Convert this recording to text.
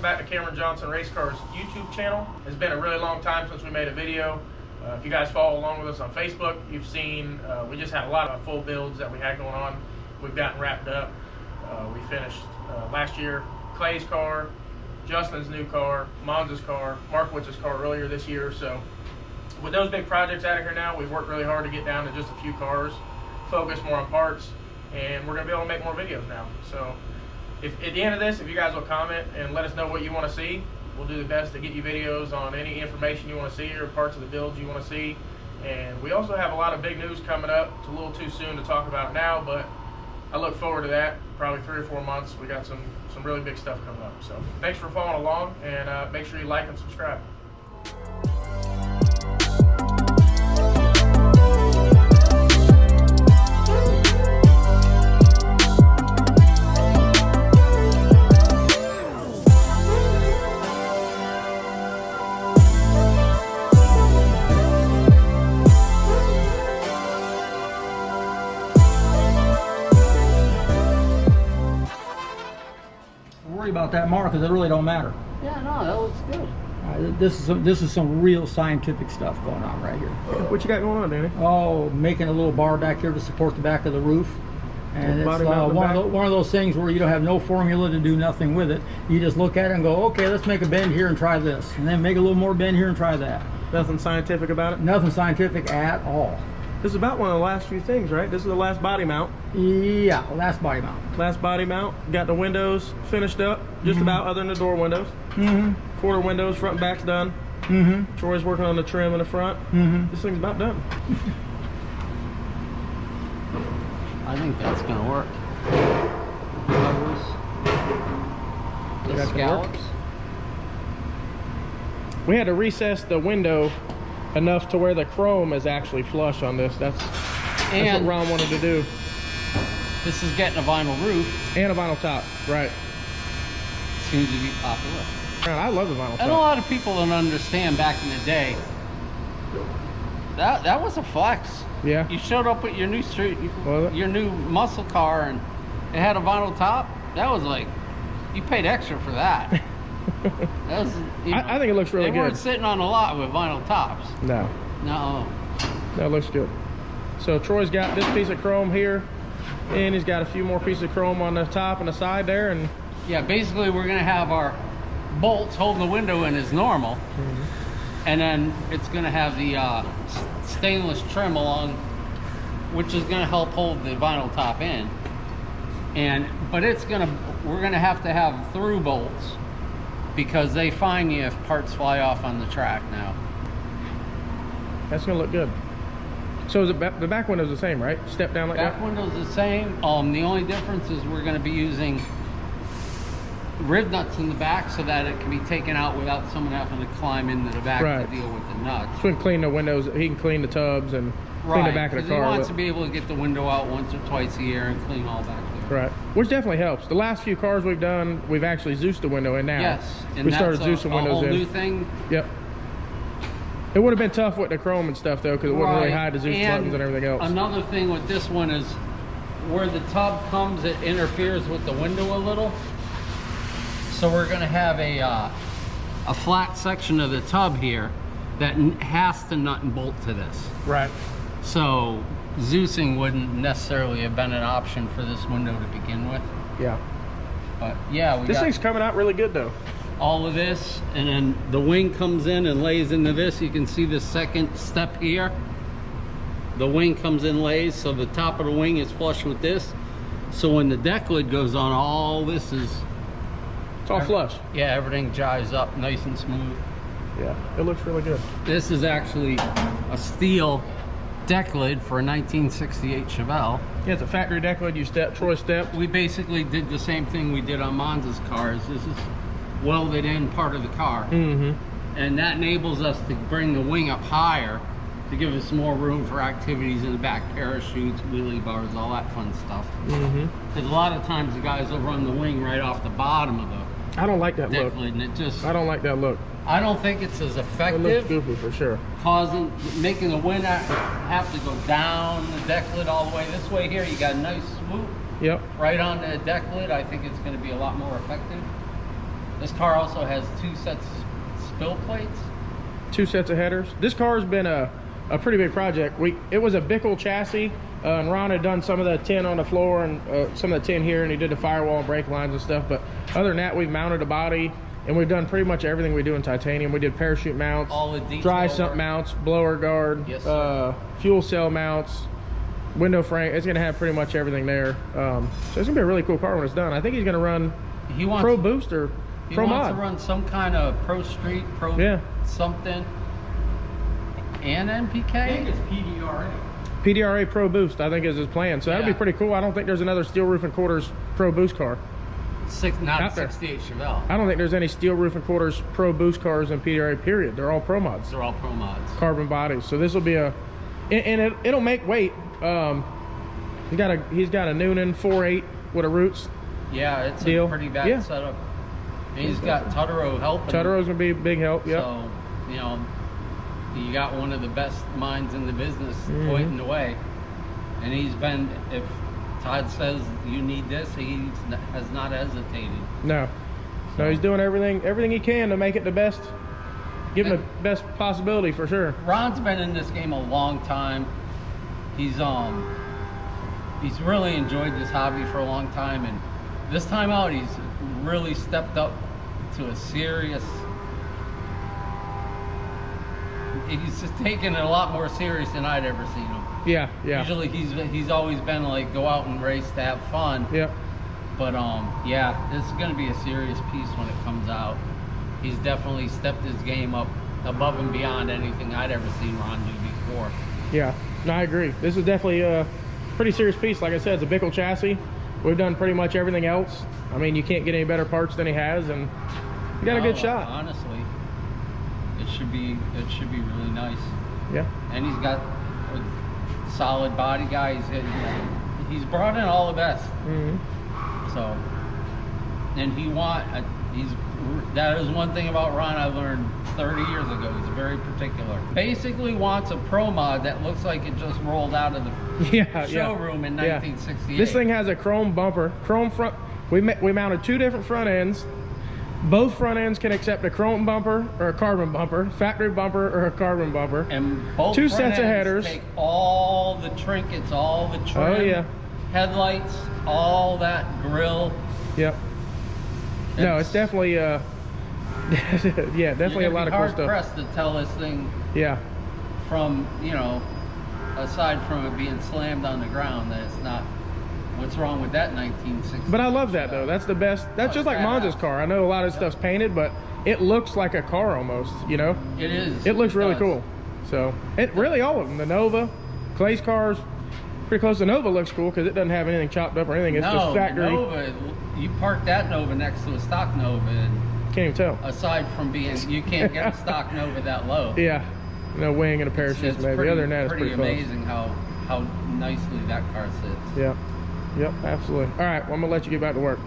welcome back to Cameron Johnson Race Cars YouTube channel. It's been a really long time since we made a video. If you guys follow along with us on Facebook, you've seen we just had a lot of full builds that we had going on. We've gotten wrapped up. We finished last year Clay's car, Justin's new car, Monza's car, Markowitz's car earlier this year. So with those big projects out of here now, we've worked really hard to get down to just a few cars, focus more on parts, and we're going to be able to make more videos now. So if at the end of this, if you guys will comment and let us know what you want to see, we'll do the best to get you videos on any information you want to see or parts of the builds you want to see. And we also have a lot of big news coming up. It's a little too soon to talk about it now, but I look forward to that. Probably 3 or 4 months. We got some really big stuff coming up. So thanks for following along, and make sure you like and subscribe. About that, Mark, because it really don't matter. Yeah, no, that looks good. This is some real scientific stuff going on right here. What you got going on, Danny? Oh, making a little bar back here to support the back of the roof, and it's one of those things where you don't have no formula to do nothing with it. You just look at it and go, okay, let's make a bend here and try this, and then make a little more bend here and try that. Nothing scientific about it? Nothing scientific at all. This is about one of the last few things, right? This is the last body mount. Yeah, last body mount. Last body mount. Got the windows finished up, just about, other than the door windows. Quarter windows, front and back's done. Troy's working on the trim in the front. This thing's about done. I think that's gonna work. The scallops. We had to recess the window enough to where the chrome is actually flush on this. That's what Ron wanted to do. This is getting a vinyl roof. And a vinyl top, right. Seems to be popular. Man, I love the vinyl top. And a lot of people don't understand back in the day, that was a flex. Yeah. You showed up with your new your new muscle car and it had a vinyl top. That was like, you paid extra for that. That was, you know, I think it looks really good. They weren't sitting on a lot with vinyl tops. No. No. That looks good. So Troy's got this piece of chrome here, and he's got a few more pieces of chrome on the top and the side there. And yeah, basically we're gonna have our bolts holding the window in as normal, and then it's gonna have the stainless trim along, which is gonna help hold the vinyl top in. But we're gonna have to have through bolts, because they fine you if parts fly off on the track now. That's gonna look good. So the back window's the same, right? Step down like that? Back window's the same. The only difference is we're gonna be using rib nuts in the back so that it can be taken out without someone having to climb into the back to deal with the nuts. So we can clean the windows, he can clean the tubs and clean the back of the car. He wants to be able to get the window out once or twice a year and clean all back there. Right, which definitely helps. The last few cars we've done, we've actually Zeused the window in now. Yes, and we started Zeusing windows in. New thing. Yep. It would have been tough with the chrome and stuff though, because it wouldn't really hide the Zeus buttons and everything else. Another thing with this one is where the tub comes, it interferes with the window a little. So we're going to have a flat section of the tub here that has to nut and bolt to this. Right. So Zeusing wouldn't necessarily have been an option for this window to begin with. Yeah. But yeah, this thing's coming out really good though. All of this, and then the wing comes in and lays into this. You can see the second step here. The wing comes in, lays, so the top of the wing is flush with this. So when the deck lid goes on, all this is... It's all flush. Yeah, everything jives up nice and smooth. Yeah, it looks really good. This is actually a steel deck lid for a 1968 Chevelle. Yeah, it's a factory deck lid. Troy stepped. We basically did the same thing we did on Monza's cars. This is welded in part of the car. And that enables us to bring the wing up higher to give us more room for activities in the back, parachutes, wheelie bars, all that fun stuff. Because a lot of times the guys will run the wing right off the bottom of the I don't like that look. Lid, and it just, I don't like that look. I don't think it's as effective. It looks goofy for sure. Making the wind have to go down the deck lid all the way this way here. You got a nice swoop. Yep. Right on the deck lid. I think it's going to be a lot more effective. This car also has 2 sets of spill plates. 2 sets of headers. This car's been a pretty big project. It was a Bickle chassis, and Ron had done some of the tin on the floor and some of the tin here, and he did the firewall and brake lines and stuff. But other than that, we've mounted a body, and we've done pretty much everything we do in titanium. We did parachute mounts, all the detail dry sump work. mounts, blower guard, Yes, fuel cell mounts, window frame. It's gonna have pretty much everything there. So it's gonna be a really cool car when it's done. I think he's gonna run Pro Boost or Pro He wants Mod. to run some kind of Pro Street, Pro something, and NPK. I think it's PDRA. PDRA Pro Boost, I think, is his plan. So that'll be pretty cool. I don't think there's another steel roof and quarters Pro Boost car. Not 68 Chevelle. I don't think there's any steel roof and quarters Pro Boost cars in PDRA, period. They're all Pro Mods. They're all Pro Mods. Carbon bodies. So this will be and it'll make weight. He's got a Noonan 4.8 with a Roots. Yeah, it's deal. a pretty bad setup. And he's got Tutaro helping. Tutaro's gonna be a big help. Yeah. So, you know, you got one of the best minds in the business pointing the way. And he's been, if Todd says you need this, he has not hesitated. No, he's doing everything he can to make it the best, give him the best possibility for sure. Ron's been in this game a long time. He's really enjoyed this hobby for a long time, and this time out he's really stepped up to a serious. He's just taking it a lot more serious than I'd ever seen him. Yeah. Usually he's always been like go out and race to have fun. Yeah. But yeah, this is gonna be a serious piece when it comes out. He's definitely stepped his game up above and beyond anything I'd ever seen Ron do before. Yeah, no, I agree. This is definitely a pretty serious piece. Like I said, it's a Bickle chassis. We've done pretty much everything else. I mean, you can't get any better parts than he has, and he got a good shot. Honestly, it should be really nice. Yeah. And he's got a solid body guy. He's brought in all the best. So, and that is one thing about Ron I learned 30 years ago. He's very particular. Basically wants a Pro Mod that looks like it just rolled out of the showroom in 1968. This thing has a chrome bumper, chrome front. We mounted 2 different front ends. Both front ends can accept a chrome bumper or a carbon bumper, factory bumper or a carbon bumper. And both 2 front sets of ends headers. Take all the trinkets, all the trim, headlights, all that grill. Yep. No, it's definitely definitely a lot of cool stuff. You're hard pressed to tell this thing. Yeah. From, you know, aside from it being slammed on the ground, that it's not. What's wrong with that 1960? But I love that though. That's the best. That's just like Monza's car. I know a lot of stuff's painted, but it looks like a car almost. You know. It is. It looks really cool. So really all of them. The Nova, Clay's cars, pretty close. The Nova looks cool because it doesn't have anything chopped up or anything. It's just factory. The Nova, you park that Nova next to a stock Nova, and can't even tell. Aside from being, you can't get a stock Nova that low. Yeah. No wing and a parachute maybe. Pretty, Other than that, it's pretty close. amazing how nicely that car sits. Yeah. Yep, absolutely. All right, well, I'm gonna let you get back to work.